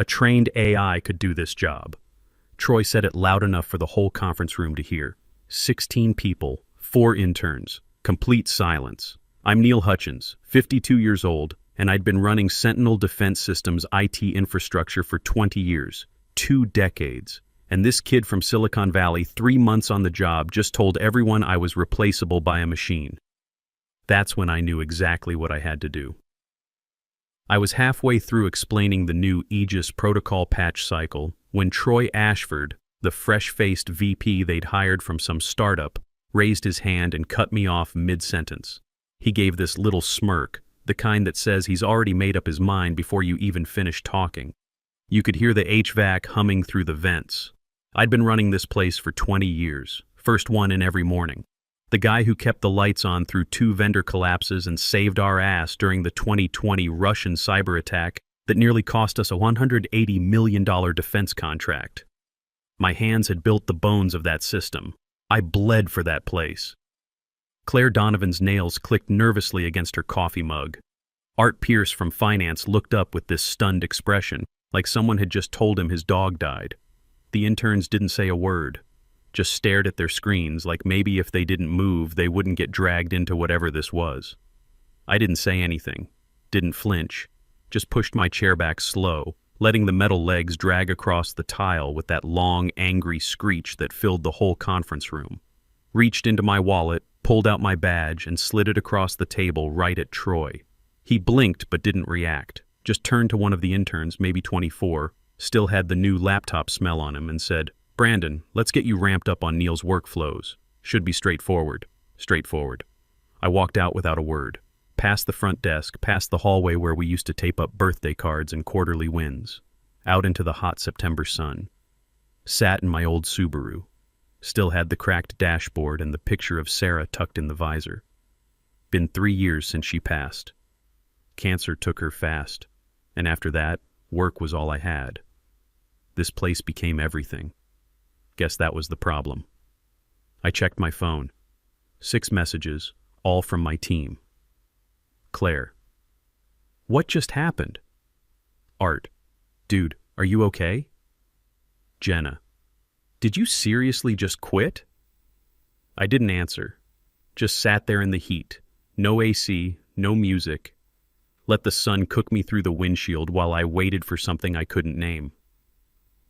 A trained AI could do this job. Troy said it loud enough for the whole conference room to hear. 16 people, 4 interns, complete silence. I'm Neil Hutchins, 52 years old, and I'd been running Sentinel Defense Systems IT infrastructure for 20 years, 2 decades. And this kid from Silicon Valley, 3 months on the job, just told everyone I was replaceable by a machine. That's when I knew exactly what I had to do. I was halfway through explaining the new Aegis protocol patch cycle when Troy Ashford, the fresh-faced VP they'd hired from some startup, raised his hand and cut me off mid-sentence. He gave this little smirk, the kind that says he's already made up his mind before you even finish talking. You could hear the HVAC humming through the vents. I'd been running this place for 20 years, first one in every morning. The guy who kept the lights on through 2 vendor collapses and saved our ass during the 2020 Russian cyber attack that nearly cost us a $180 million defense contract. My hands had built the bones of that system. I bled for that place. Claire Donovan's nails clicked nervously against her coffee mug. Art Pierce from finance looked up with this stunned expression, like someone had just told him his dog died. The interns didn't say a word, just stared at their screens like maybe if they didn't move, they wouldn't get dragged into whatever this was. I didn't say anything, didn't flinch, just pushed my chair back slow, letting the metal legs drag across the tile with that long, angry screech that filled the whole conference room. Reached into my wallet, pulled out my badge, and slid it across the table right at Troy. He blinked but didn't react, just turned to one of the interns, maybe 24, still had the new laptop smell on him, and said, "Brandon, let's get you ramped up on Neil's workflows. Should be straightforward." Straightforward. I walked out without a word. Past the front desk, past the hallway where we used to tape up birthday cards and quarterly wins. Out into the hot September sun. Sat in my old Subaru. Still had the cracked dashboard and the picture of Sarah tucked in the visor. Been 3 years since she passed. Cancer took her fast. And after that, work was all I had. This place became everything. Guess that was the problem. I checked my phone. 6 messages, all from my team. Claire. What just happened? Art. Dude, are you okay? Jenna. Did you seriously just quit? I didn't answer. Just sat there in the heat. No AC, no music. Let the sun cook me through the windshield while I waited for something I couldn't name.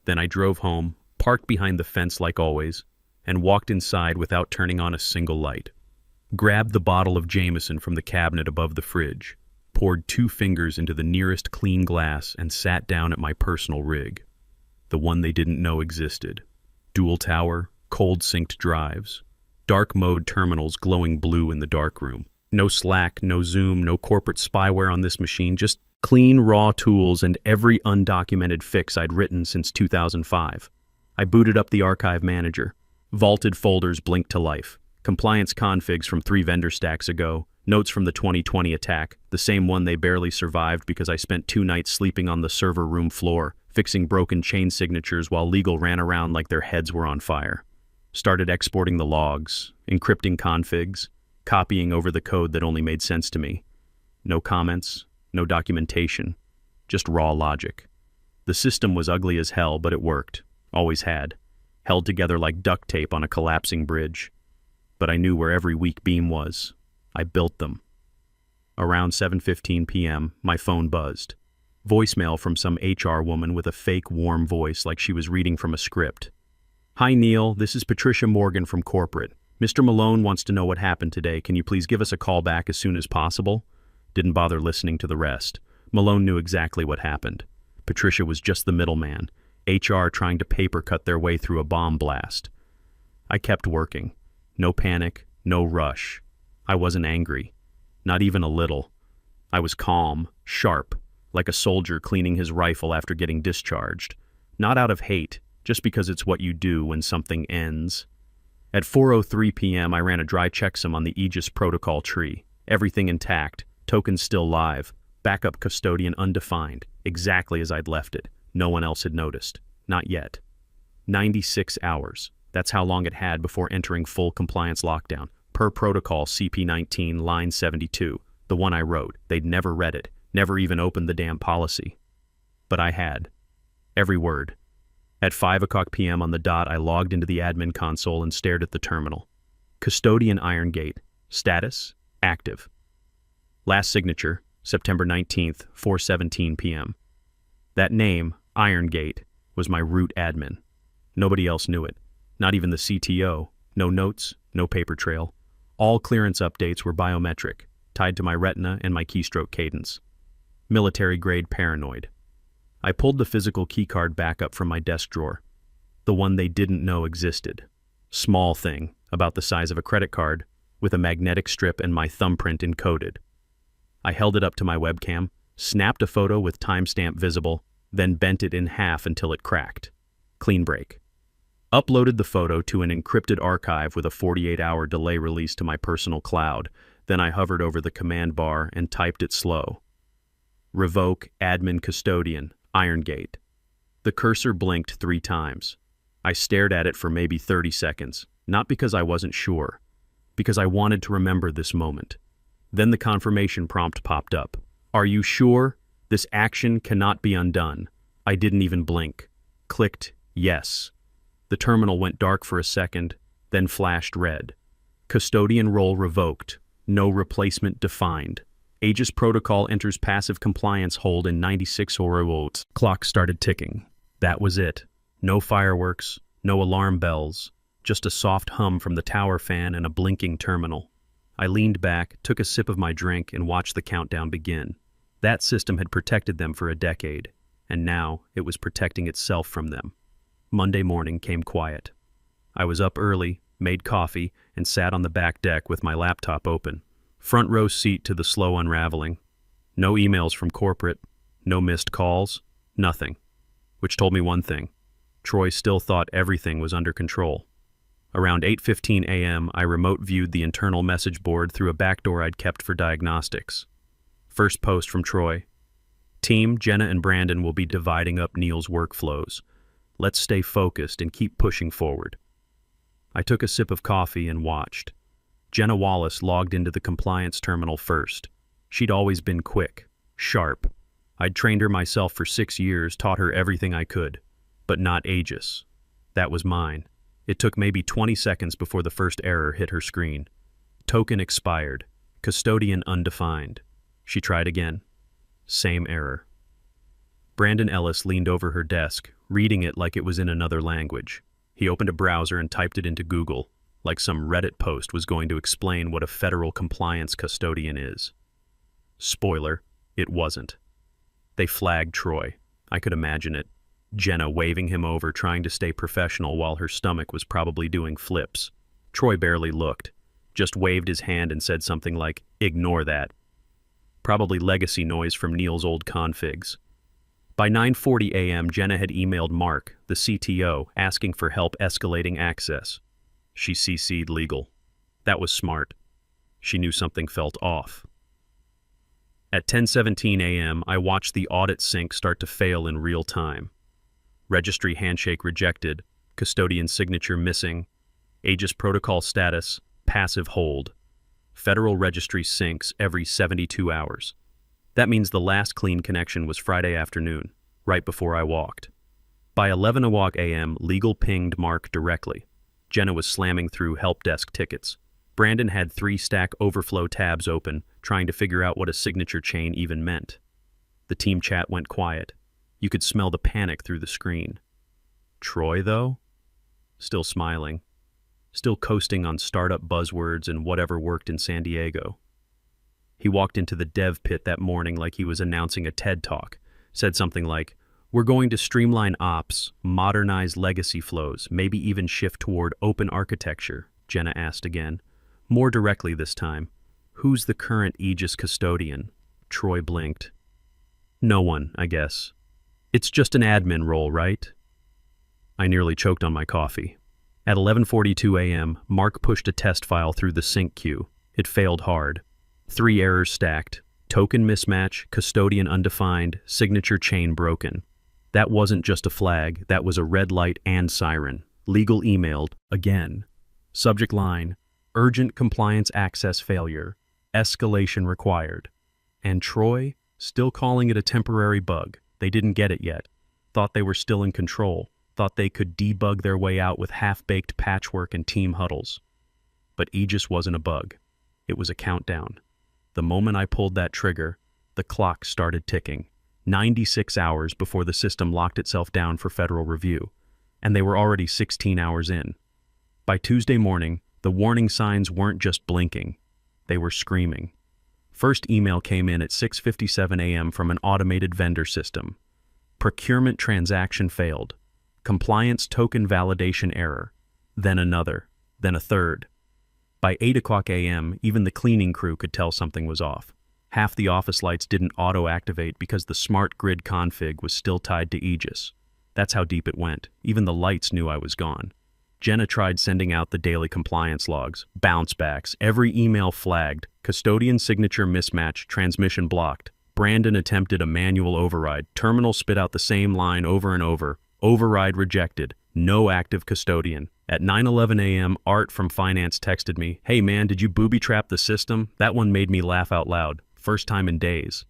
Then I drove home, parked behind the fence like always, and walked inside without turning on a single light. Grabbed the bottle of Jameson from the cabinet above the fridge, poured 2 fingers into the nearest clean glass, and sat down at my personal rig. The one they didn't know existed. Dual tower, cold synced drives, dark mode terminals glowing blue in the darkroom. No Slack, no Zoom, no corporate spyware on this machine, just clean, raw tools and every undocumented fix I'd written since 2005. I booted up the archive manager. Vaulted folders blinked to life. Compliance configs from 3 vendor stacks ago. Notes from the 2020 attack, the same one they barely survived because I spent 2 nights sleeping on the server room floor, fixing broken chain signatures while legal ran around like their heads were on fire. Started exporting the logs, encrypting configs, copying over the code that only made sense to me. No comments, no documentation, just raw logic. The system was ugly as hell, but it worked. Always had. Held together like duct tape on a collapsing bridge. But I knew where every weak beam was. I built them. Around 7:15 p.m., my phone buzzed. Voicemail from some HR woman with a fake warm voice like she was reading from a script. "Hi Neil, this is Patricia Morgan from corporate. Mr. Malone wants to know what happened today. Can you please give us a call back as soon as possible?" Didn't bother listening to the rest. Malone knew exactly what happened. Patricia was just the middleman. HR trying to paper cut their way through a bomb blast. I kept working. No panic, no rush. I wasn't angry. Not even a little. I was calm, sharp, like a soldier cleaning his rifle after getting discharged. Not out of hate, just because it's what you do when something ends. At 4:03 p.m., I ran a dry checksum on the Aegis protocol tree. Everything intact, tokens still live, backup custodian undefined, exactly as I'd left it. No one else had noticed. Not yet. 96 hours. That's how long it had before entering full compliance lockdown. Per protocol CP19, line 72, the one I wrote. They'd never read it, never even opened the damn policy. But I had. Every word. At 5 p.m. on the dot, I logged into the admin console and stared at the terminal. Custodian Irongate. Status: active. Last signature: September 19th, 4:17 p.m. That name, Irongate, was my root admin. Nobody else knew it. Not even the CTO. No notes, no paper trail. All clearance updates were biometric, tied to my retina and my keystroke cadence. Military-grade paranoid. I pulled the physical keycard back up from my desk drawer. The one they didn't know existed. Small thing, about the size of a credit card, with a magnetic strip and my thumbprint encoded. I held it up to my webcam, snapped a photo with timestamp visible, then bent it in half until it cracked. Clean break. Uploaded the photo to an encrypted archive with a 48-hour delay release to my personal cloud. Then I hovered over the command bar and typed it slow. Revoke admin custodian, Irongate. The cursor blinked 3 times. I stared at it for maybe 30 seconds, not because I wasn't sure, because I wanted to remember this moment. Then the confirmation prompt popped up. Are you sure? This action cannot be undone. I didn't even blink. Clicked yes. The terminal went dark for a second, then flashed red. Custodian role revoked. No replacement defined. Aegis protocol enters passive compliance hold in 96 hours. Clock started ticking. That was it. No fireworks, no alarm bells, just a soft hum from the tower fan and a blinking terminal. I leaned back, took a sip of my drink, and watched the countdown begin. That system had protected them for a decade, and now it was protecting itself from them. Monday morning came quiet. I was up early, made coffee, and sat on the back deck with my laptop open. Front row seat to the slow unraveling. No emails from corporate, no missed calls, nothing. Which told me one thing. Troy still thought everything was under control. Around 8:15 a.m., I remote viewed the internal message board through a backdoor I'd kept for diagnostics. First post from Troy. Team, Jenna and Brandon will be dividing up Neil's workflows. Let's stay focused and keep pushing forward. I took a sip of coffee and watched. Jenna Wallace logged into the compliance terminal first. She'd always been quick, sharp. I'd trained her myself for 6 years, taught her everything I could. But not Aegis. That was mine. It took maybe 20 seconds before the first error hit her screen. Token expired. Custodian undefined. She tried again. Same error. Brandon Ellis leaned over her desk, reading it like it was in another language. He opened a browser and typed it into Google, like some Reddit post was going to explain what a federal compliance custodian is. Spoiler, it wasn't. They flagged Troy. I could imagine it. Jenna waving him over, trying to stay professional while her stomach was probably doing flips. Troy barely looked, just waved his hand and said something like, "Ignore that." Probably legacy noise from Neil's old configs. By 9:40 a.m., Jenna had emailed Mark, the CTO, asking for help escalating access. She CC'd legal. That was smart. She knew something felt off. At 10:17 a.m., I watched the audit sync start to fail in real time. Registry handshake rejected, custodian signature missing, Aegis protocol status, passive hold. Federal registry syncs every 72 hours. That means the last clean connection was Friday afternoon, right before I walked. By 11 a.m., legal pinged Mark directly. Jenna was slamming through help desk tickets. Brandon had 3 Stack Overflow tabs open, trying to figure out what a signature chain even meant. The team chat went quiet. You could smell the panic through the screen. Troy, though? Still smiling. Still coasting on startup buzzwords and whatever worked in San Diego. He walked into the dev pit that morning like he was announcing a TED Talk. Said something like, "We're going to streamline ops, modernize legacy flows, maybe even shift toward open architecture," Jenna asked again. More directly this time. "Who's the current Aegis custodian?" Troy blinked. "No one, I guess. It's just an admin role, right?" I nearly choked on my coffee. At 11:42 a.m., Mark pushed a test file through the sync queue. It failed hard. 3 errors stacked. Token mismatch, custodian undefined, signature chain broken. That wasn't just a flag, that was a red light and siren. Legal emailed, again. Subject line, urgent compliance access failure. Escalation required. And Troy, still calling it a temporary bug. They didn't get it yet. thought they were still in control, thought they could debug their way out with half-baked patchwork and team huddles. But Aegis wasn't a bug. It was a countdown. The moment I pulled that trigger, the clock started ticking. 96 hours before the system locked itself down for federal review, and they were already 16 hours in. By Tuesday morning, the warning signs weren't just blinking, they were screaming. First email came in at 6:57 a.m. from an automated vendor system. Procurement transaction failed. Compliance token validation error. Then another. Then a third. By 8 o'clock a.m., even the cleaning crew could tell something was off. Half the office lights didn't auto-activate because the smart grid config was still tied to Aegis. That's how deep it went. Even the lights knew I was gone. Jenna tried sending out the daily compliance logs, bounce backs, every email flagged, custodian signature mismatch, transmission blocked. Brandon attempted a manual override, terminal spit out the same line over and over, override rejected, no active custodian. At 9:11 a.m., Art from finance texted me, "Hey man, did you booby-trap the system?" That one made me laugh out loud, first time in days.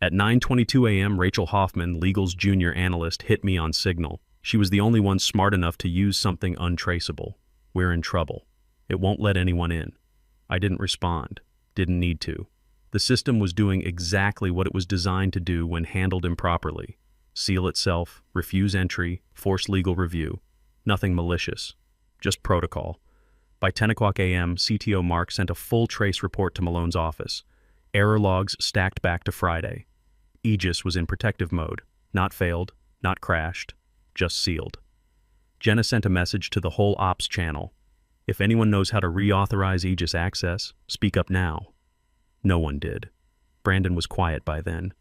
At 9:22 a.m., Rachel Hoffman, Legal's junior analyst, hit me on Signal. She was the only one smart enough to use something untraceable. We're in trouble. It won't let anyone in. I didn't respond. Didn't need to. The system was doing exactly what it was designed to do when handled improperly. Seal itself, refuse entry, force legal review. Nothing malicious. Just protocol. By 10 o'clock a.m., CTO Mark sent a full trace report to Malone's office. Error logs stacked back to Friday. Aegis was in protective mode. Not failed, not crashed, just sealed. Jenna sent a message to the whole ops channel. If anyone knows how to reauthorize Aegis access, speak up now. No one did. Brandon was quiet by then,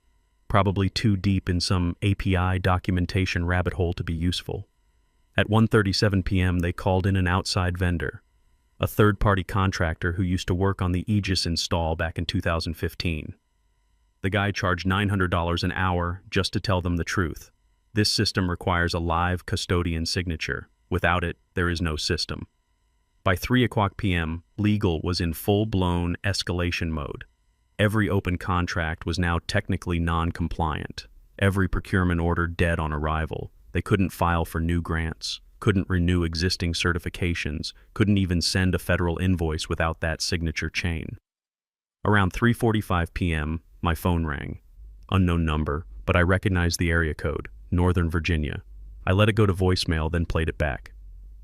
probably too deep in some API documentation rabbit hole to be useful. At 1:37 p.m., they called in an outside vendor, a third-party contractor who used to work on the Aegis install back in 2015. The guy charged $900 an hour just to tell them the truth. This system requires a live custodian signature. Without it, there is no system. By 3 o'clock p.m., Legal was in full-blown escalation mode. Every open contract was now technically non-compliant. Every procurement order dead on arrival. They couldn't file for new grants, couldn't renew existing certifications, couldn't even send a federal invoice without that signature chain. Around 3:45 p.m., my phone rang. Unknown number, but I recognized the area code, Northern Virginia. I let it go to voicemail, then played it back.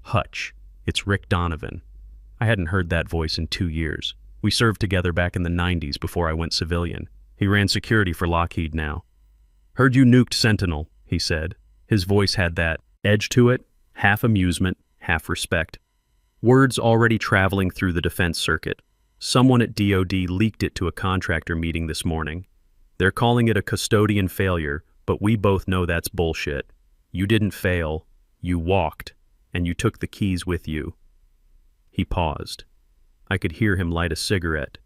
Hutch. It's Rick Donovan. I hadn't heard that voice in 2 years. We served together back in the 90s before I went civilian. He ran security for Lockheed now. "Heard you nuked Sentinel," he said. His voice had that edge to it, half amusement, half respect. Words already traveling through the defense circuit. Someone at DoD leaked it to a contractor meeting this morning. They're calling it a custodian failure, but we both know that's bullshit. You didn't fail, you walked, and you took the keys with you. He paused. I could hear him light a cigarette.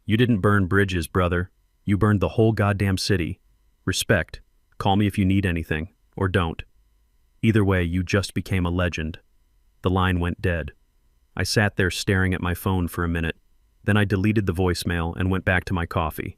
You didn't burn bridges, brother. You burned the whole goddamn city. Respect. Call me if you need anything, or don't. Either way, you just became a legend. The line went dead. I sat there staring at my phone for a minute. Then I deleted the voicemail and went back to my coffee.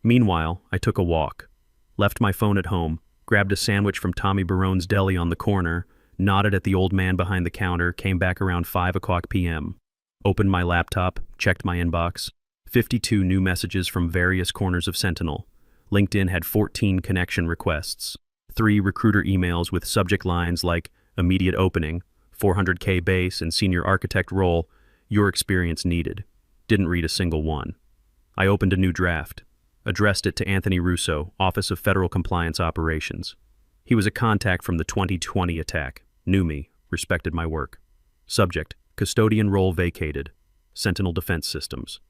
Meanwhile, I took a walk. Left my phone at home, grabbed a sandwich from Tommy Barone's deli on the corner, nodded at the old man behind the counter, came back around 5 o'clock p.m. Opened my laptop, checked my inbox. 52 new messages from various corners of Sentinel. LinkedIn had 14 connection requests. 3 recruiter emails with subject lines like immediate opening, 400K base and senior architect role, your experience needed. Didn't read a single one. I opened a new draft. Addressed it to Anthony Russo, Office of Federal Compliance Operations. He was a contact from the 2020 attack. Knew me, respected my work. Subject, custodian role vacated. Sentinel Defense Systems.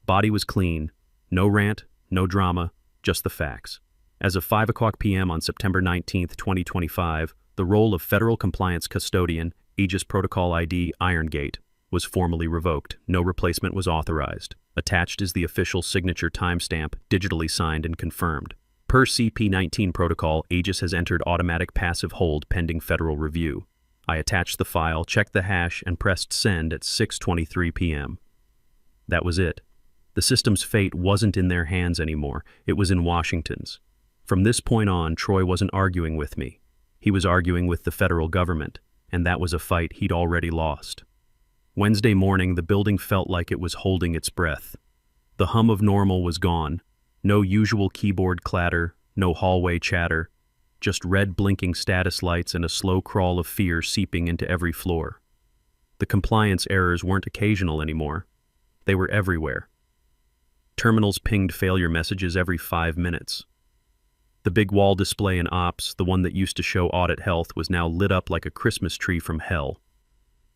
Body was clean. No rant, no drama, just the facts. As of 5 o'clock p.m. on September 19, 2025, the role of Federal Compliance Custodian, Aegis Protocol ID Irongate, was formally revoked. No replacement was authorized. Attached is the official signature timestamp, digitally signed and confirmed. Per CP19 protocol, Aegis has entered automatic passive hold pending federal review. I attached the file, checked the hash, and pressed send at 6:23 p.m. That was it. The system's fate wasn't in their hands anymore. It was in Washington's. From this point on, Troy wasn't arguing with me. He was arguing with the federal government, and that was a fight he'd already lost. Wednesday morning, the building felt like it was holding its breath. The hum of normal was gone. No usual keyboard clatter, no hallway chatter, just red blinking status lights and a slow crawl of fear seeping into every floor. The compliance errors weren't occasional anymore. They were everywhere. Terminals pinged failure messages every 5 minutes. The big wall display in ops, the one that used to show audit health, was now lit up like a Christmas tree from hell.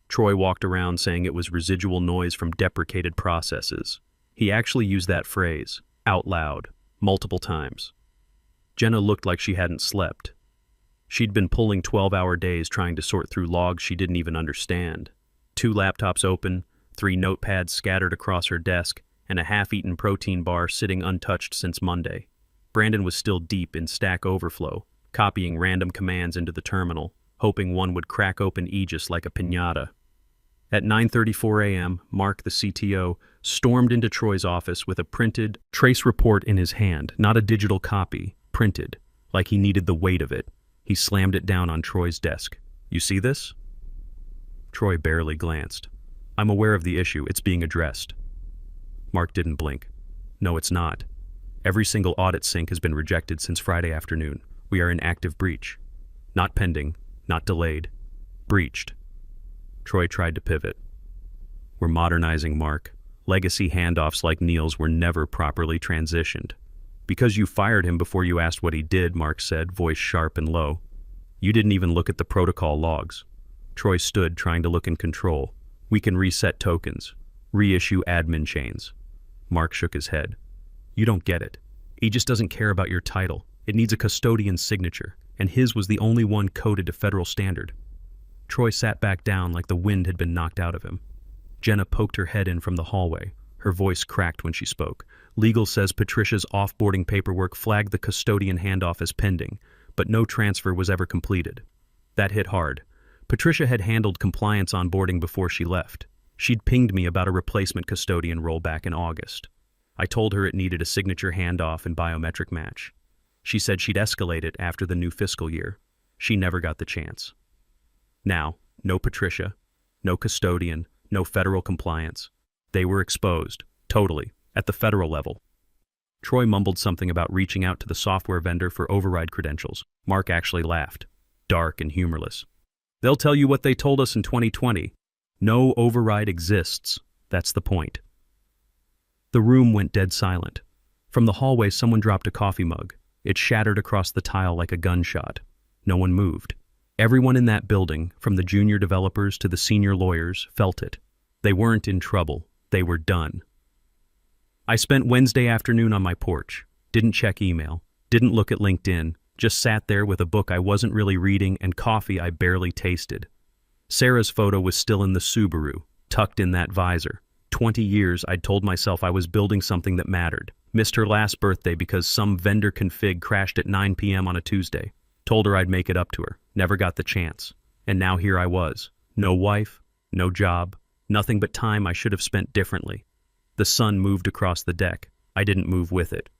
Troy walked around saying it was residual noise from deprecated processes. He actually used that phrase, out loud, multiple times. Jenna looked like she hadn't slept. She'd been pulling 12-hour days trying to sort through logs she didn't even understand. 2 laptops open, 3 notepads scattered across her desk, and a half-eaten protein bar sitting untouched since Monday. Brandon was still deep in Stack Overflow, copying random commands into the terminal, hoping one would crack open Aegis like a piñata. At 9:34 a.m., Mark, the CTO, stormed into Troy's office with a printed trace report in his hand, not a digital copy, printed, like he needed the weight of it. He slammed it down on Troy's desk. "You see this?" Troy barely glanced. "I'm aware of the issue. It's being addressed." Mark didn't blink. "No, it's not. Every single audit sync has been rejected since Friday afternoon. We are in active breach. Not pending, not delayed. Breached." Troy tried to pivot. "We're modernizing, Mark. Legacy handoffs like Neil's were never properly transitioned." "Because you fired him before you asked what he did," Mark said, voice sharp and low. "You didn't even look at the protocol logs." Troy stood, trying to look in control. "We can reset tokens, reissue admin chains." Mark shook his head. "You don't get it. He just doesn't care about your title. It needs a custodian's signature, and his was the only one coded to federal standard." Troy sat back down like the wind had been knocked out of him. Jenna poked her head in from the hallway. Her voice cracked when she spoke. "Legal says Patricia's offboarding paperwork flagged the custodian handoff as pending, but no transfer was ever completed." That hit hard. Patricia had handled compliance onboarding before she left. She'd pinged me about a replacement custodian role back in August. I told her it needed a signature handoff and biometric match. She said she'd escalate it after the new fiscal year. She never got the chance. Now, no Patricia, no custodian, no federal compliance. They were exposed, totally, at the federal level. Troy mumbled something about reaching out to the software vendor for override credentials. Mark actually laughed, dark and humorless. "They'll tell you what they told us in 2020. No override exists. That's the point." The room went dead silent. From the hallway, someone dropped a coffee mug. It shattered across the tile like a gunshot. No one moved. Everyone in that building, from the junior developers to the senior lawyers, felt it. They weren't in trouble. They were done. I spent Wednesday afternoon on my porch. Didn't check email. Didn't look at LinkedIn. Just sat there with a book I wasn't really reading and coffee I barely tasted. Sarah's photo was still in the Subaru, tucked in that visor. 20 years I'd told myself I was building something that mattered. Missed her last birthday because some vendor config crashed at 9 p.m. on a Tuesday. Told her I'd make it up to her. Never got the chance. And now here I was. No wife, no job, nothing but time I should have spent differently. The sun moved across the deck. I didn't move with it.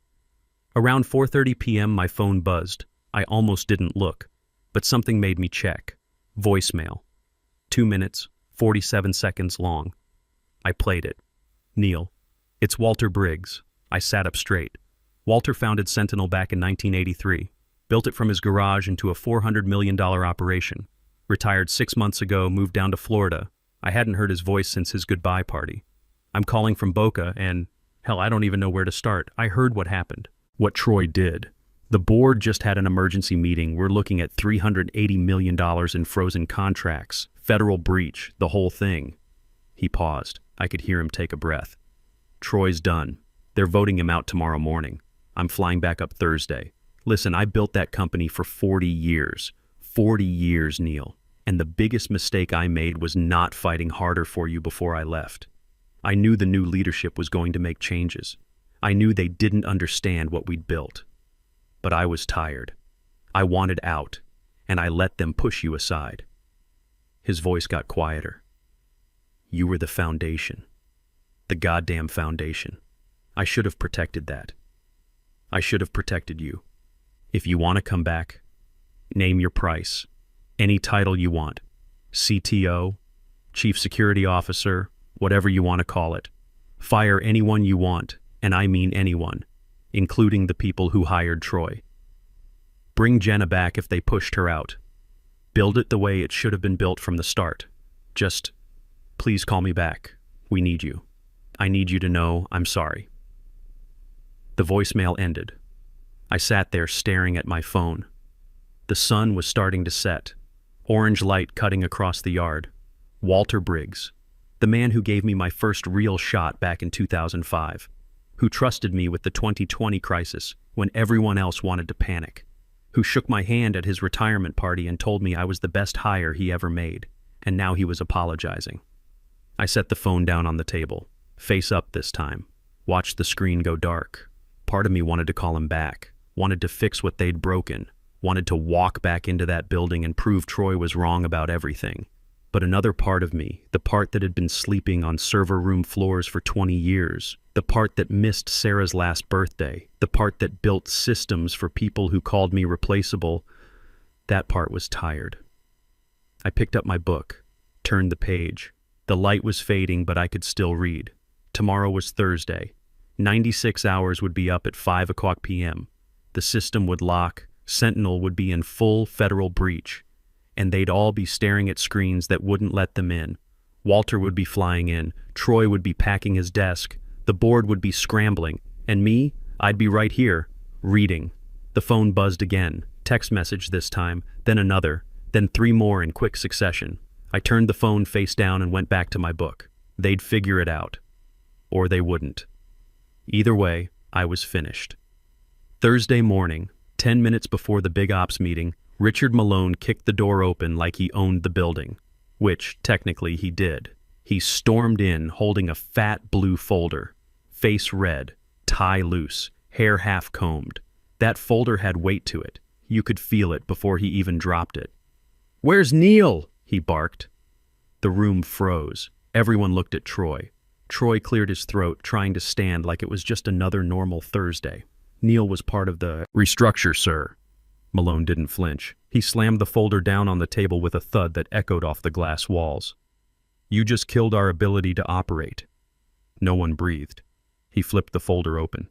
Around 4:30 p.m. my phone buzzed. I almost didn't look, but something made me check. Voicemail. 2 minutes, 47 seconds long. I played it. "Neil, it's Walter Briggs." I sat up straight. Walter founded Sentinel back in 1983. Built it from his garage into a $400 million operation. Retired 6 months ago, moved down to Florida. I hadn't heard his voice since his goodbye party. I'm calling from Boca and, hell, I don't even know where to start. I heard what happened. What Troy did. The board just had an emergency meeting. We're looking at $380 million in frozen contracts. Federal breach, the whole thing. He paused. I could hear him take a breath. "Troy's done. They're voting him out tomorrow morning. I'm flying back up Thursday. Listen, I built that company for 40 years. 40 years, Neil. And the biggest mistake I made was not fighting harder for you before I left. I knew the new leadership was going to make changes. I knew they didn't understand what we'd built. But I was tired. I wanted out, and I let them push you aside." His voice got quieter. "You were the foundation. The goddamn foundation. I should have protected that. I should have protected you. If you want to come back, name your price. Any title you want. CTO, Chief Security Officer, whatever you want to call it. Fire anyone you want, and I mean anyone, including the people who hired Troy. Bring Jenna back if they pushed her out. Build it the way it should have been built from the start. Just, please call me back. We need you. I need you to know I'm sorry. The voicemail ended. I sat there staring at my phone. The sun was starting to set, orange light cutting across the yard. Walter Briggs, the man who gave me my first real shot back in 2005, who trusted me with the 2020 crisis when everyone else wanted to panic, who shook my hand at his retirement party and told me I was the best hire he ever made, and now he was apologizing. I set the phone down on the table, face up this time, watched the screen go dark. Part of me wanted to call him back, wanted to fix what they'd broken, wanted to walk back into that building and prove Troy was wrong about everything. But another part of me, the part that had been sleeping on server room floors for 20 years, the part that missed Sarah's last birthday, the part that built systems for people who called me replaceable, that part was tired. I picked up my book, turned the page. The light was fading, but I could still read. Tomorrow was Thursday. 96 hours would be up at 5 o'clock p.m. The system would lock, Sentinel would be in full federal breach, and they'd all be staring at screens that wouldn't let them in. Walter would be flying in, Troy would be packing his desk, the board would be scrambling, and me, I'd be right here, reading. The phone buzzed again, text message this time, then another, then 3 more in quick succession. I turned the phone face down and went back to my book. They'd figure it out. Or they wouldn't. Either way, I was finished. Thursday morning, 10 minutes before the big ops meeting, Richard Malone kicked the door open like he owned the building, which, technically, he did. He stormed in holding a fat blue folder, face red, tie loose, hair half-combed. That folder had weight to it. You could feel it before he even dropped it. "Where's Neil?" he barked. The room froze. Everyone looked at Troy. Troy cleared his throat, trying to stand like it was just another normal Thursday. Neil was part of the restructure, sir. Malone didn't flinch. He slammed the folder down on the table with a thud that echoed off the glass walls. "You just killed our ability to operate." No one breathed. He flipped the folder open.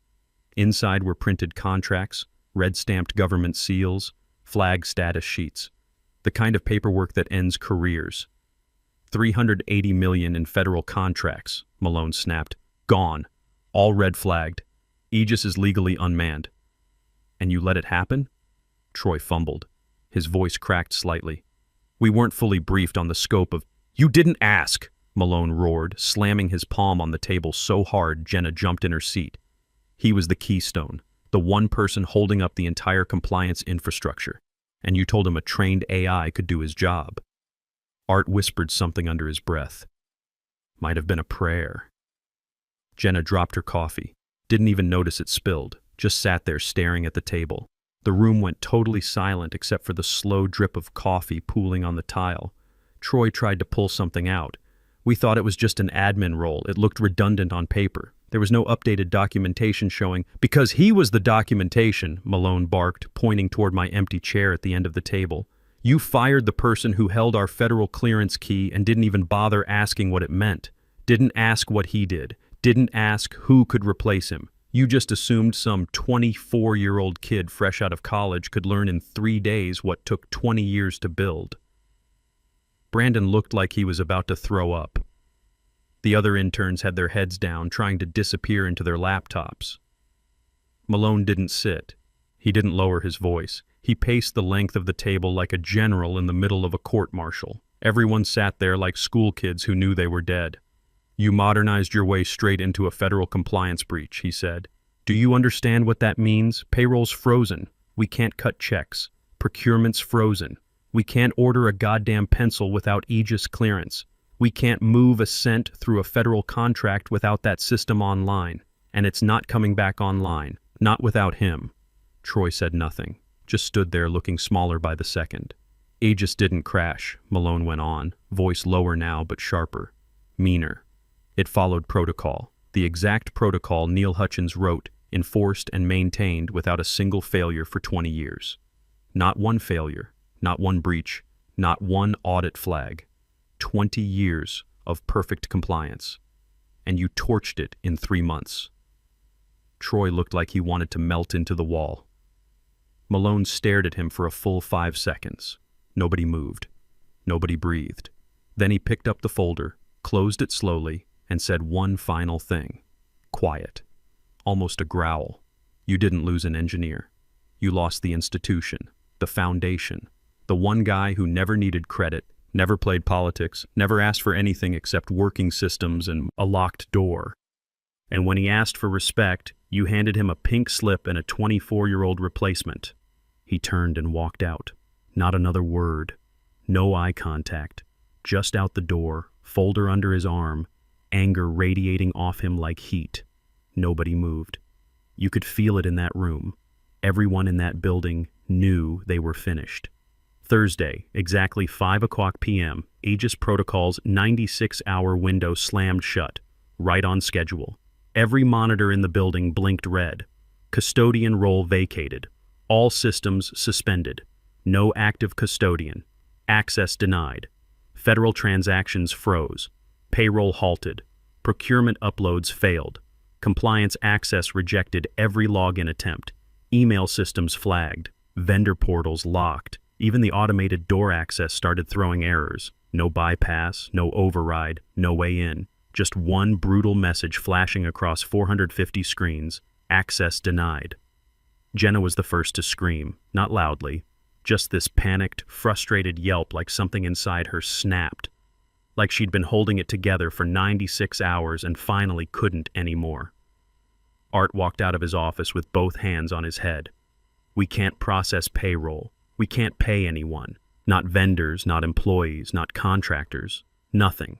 Inside were printed contracts, red-stamped government seals, flag status sheets. The kind of paperwork that ends careers. 380 million in federal contracts, Malone snapped. Gone. All red-flagged. Aegis is legally unmanned. "And you let it happen?" Troy fumbled. His voice cracked slightly. "We weren't fully briefed on the scope of—" "You didn't ask!" Malone roared, slamming his palm on the table so hard Jenna jumped in her seat. He was the keystone, the one person holding up the entire compliance infrastructure. And you told him a trained AI could do his job. Art whispered something under his breath. Might have been a prayer. Jenna dropped her coffee, didn't even notice it spilled, just sat there staring at the table. The room went totally silent except for the slow drip of coffee pooling on the tile. Troy tried to pull something out. "We thought it was just an admin role. It looked redundant on paper. There was no updated documentation showing—" "Because he was the documentation," Malone barked, pointing toward my empty chair at the end of the table. "You fired the person who held our federal clearance key and didn't even bother asking what it meant. Didn't ask what he did. Didn't ask who could replace him. You just assumed some 24-year-old kid fresh out of college could learn in 3 days what took 20 years to build." Brandon looked like he was about to throw up. The other interns had their heads down, trying to disappear into their laptops. Malone didn't sit. He didn't lower his voice. He paced the length of the table like a general in the middle of a court-martial. Everyone sat there like school kids who knew they were dead. "You modernized your way straight into a federal compliance breach," he said. "Do you understand what that means? Payroll's frozen. We can't cut checks. Procurement's frozen. We can't order a goddamn pencil without Aegis clearance. We can't move a cent through a federal contract without that system online. And it's not coming back online. Not without him." Troy said nothing, just stood there looking smaller by the second. "Aegis didn't crash," Malone went on, voice lower now but sharper. Meaner. "It followed protocol. The exact protocol Neil Hutchins wrote enforced and maintained without a single failure for 20 years. Not one failure, not one breach, not one audit flag. 20 years of perfect compliance. And you torched it in 3 months. Troy looked like he wanted to melt into the wall. Malone stared at him for a full 5 seconds. Nobody moved. Nobody breathed. Then he picked up the folder, closed it slowly, and said one final thing. Quiet. Almost a growl. You didn't lose an engineer. You lost the institution, the foundation, the one guy who never needed credit, never played politics, never asked for anything except working systems and a locked door. And when he asked for respect, you handed him a pink slip and a 24-year-old replacement. He turned and walked out. Not another word. No eye contact. Just out the door, folder under his arm, anger radiating off him like heat. Nobody moved. You could feel it in that room. Everyone in that building knew they were finished. Thursday, exactly 5:00 p.m., Aegis Protocol's 96-hour window slammed shut, right on schedule. Every monitor in the building blinked red. Custodian role vacated. All systems suspended. No active custodian. Access denied. Federal transactions froze. Payroll halted. Procurement uploads failed. Compliance access rejected every login attempt. Email systems flagged. Vendor portals locked. Even the automated door access started throwing errors. No bypass, no override, no way in. Just one brutal message flashing across 450 screens. Access denied. Jenna was the first to scream, not loudly. Just this panicked, frustrated yelp like something inside her snapped. Like she'd been holding it together for 96 hours and finally couldn't anymore. Art walked out of his office with both hands on his head. We can't process payroll. We can't pay anyone. Not vendors, not employees, not contractors. Nothing.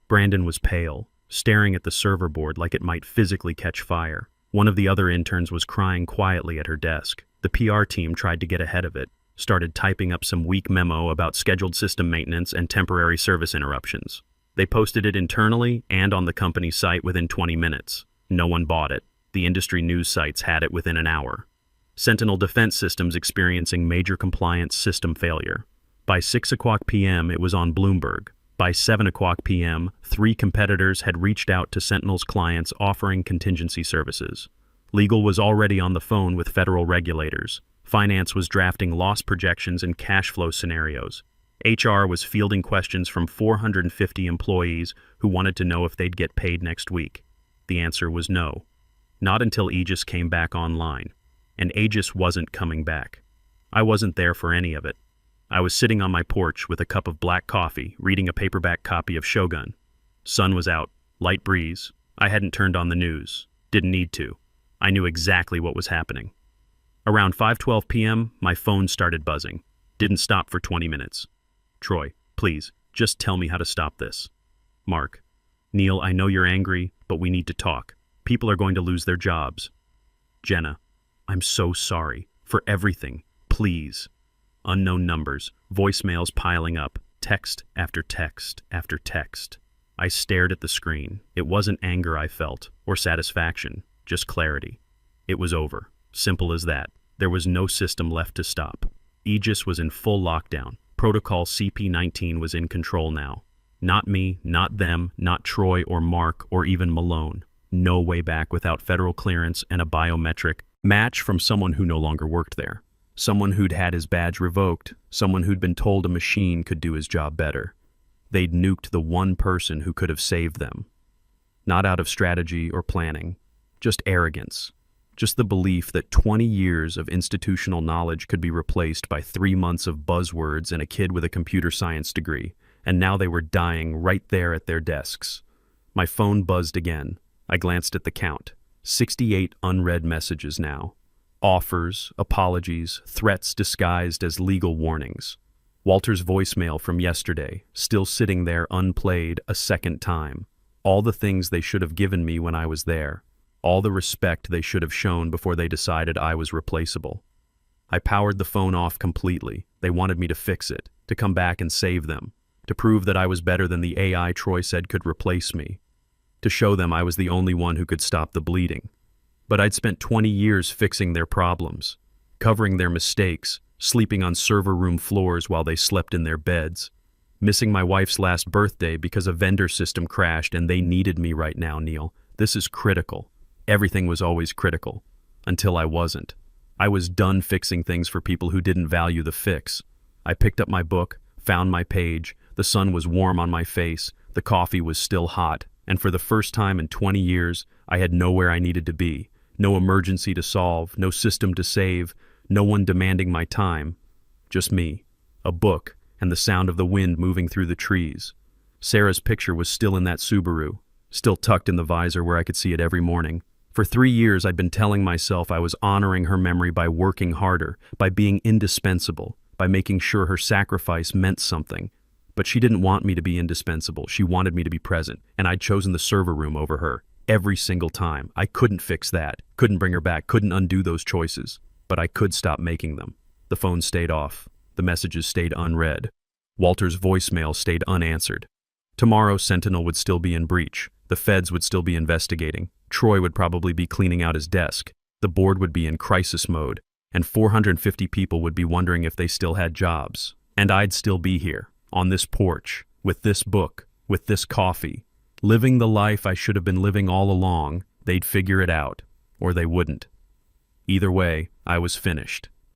Brandon was pale, staring at the server board like it might physically catch fire. One of the other interns was crying quietly at her desk. The PR team tried to get ahead of it, started typing up some weak memo about scheduled system maintenance and temporary service interruptions. They posted it internally and on the company's site within 20 minutes. No one bought it. The industry news sites had it within an hour. Sentinel Defense Systems experiencing major compliance system failure. By 6:00 p.m., it was on Bloomberg. By 7:00 p.m., 3 competitors had reached out to Sentinel's clients offering contingency services. Legal was already on the phone with federal regulators. Finance was drafting loss projections and cash flow scenarios. HR was fielding questions from 450 employees who wanted to know if they'd get paid next week. The answer was no. Not until Aegis came back online. And Aegis wasn't coming back. I wasn't there for any of it. I was sitting on my porch with a cup of black coffee, reading a paperback copy of Shogun. Sun was out, light breeze. I hadn't turned on the news. Didn't need to. I knew exactly what was happening. Around 5:12 p.m., my phone started buzzing. Didn't stop for 20 minutes. Troy, please, just tell me how to stop this. Mark, Neil, I know you're angry, but we need to talk. People are going to lose their jobs. Jenna, I'm so sorry. For everything. Please. Unknown numbers, voicemails piling up, text after text after text. I stared at the screen. It wasn't anger I felt, or satisfaction, just clarity. It was over. Simple as that. There was no system left to stop. Aegis was in full lockdown. Protocol CP-19 was in control now. Not me, not them, not Troy or Mark or even Malone. No way back without federal clearance and a biometric match from someone who no longer worked there. Someone who'd had his badge revoked, someone who'd been told a machine could do his job better. They'd nuked the one person who could have saved them. Not out of strategy or planning, just arrogance. Just the belief that 20 years of institutional knowledge could be replaced by 3 months of buzzwords and a kid with a computer science degree, and now they were dying right there at their desks. My phone buzzed again. I glanced at the count. 68 unread messages now. Offers, apologies, threats disguised as legal warnings. Walter's voicemail from yesterday, still sitting there unplayed a second time. All the things they should have given me when I was there. All the respect they should have shown before they decided I was replaceable. I powered the phone off completely. They wanted me to fix it, to come back and save them, to prove that I was better than the AI Troy said could replace me, to show them I was the only one who could stop the bleeding. But I'd spent 20 years fixing their problems, covering their mistakes, sleeping on server room floors while they slept in their beds, missing my wife's last birthday because a vendor system crashed and they needed me right now, Neil. This is critical. Everything was always critical. Until I wasn't. I was done fixing things for people who didn't value the fix. I picked up my book, found my page, the sun was warm on my face, the coffee was still hot, and for the first time in 20 years, I had nowhere I needed to be. No emergency to solve, no system to save, no one demanding my time. Just me, a book, and the sound of the wind moving through the trees. Sarah's picture was still in that Subaru, still tucked in the visor where I could see it every morning. For 3 years, I'd been telling myself I was honoring her memory by working harder, by being indispensable, by making sure her sacrifice meant something. But she didn't want me to be indispensable. She wanted me to be present, and I'd chosen the server room over her. Every single time. I couldn't fix that, couldn't bring her back, couldn't undo those choices. But I could stop making them. The phone stayed off. The messages stayed unread. Walter's voicemail stayed unanswered. Tomorrow, Sentinel would still be in breach. The feds would still be investigating. Troy would probably be cleaning out his desk. The board would be in crisis mode. And 450 people would be wondering if they still had jobs. And I'd still be here, on this porch, with this book, with this coffee, living the life I should have been living all along. They'd figure it out, or they wouldn't. Either way, I was finished.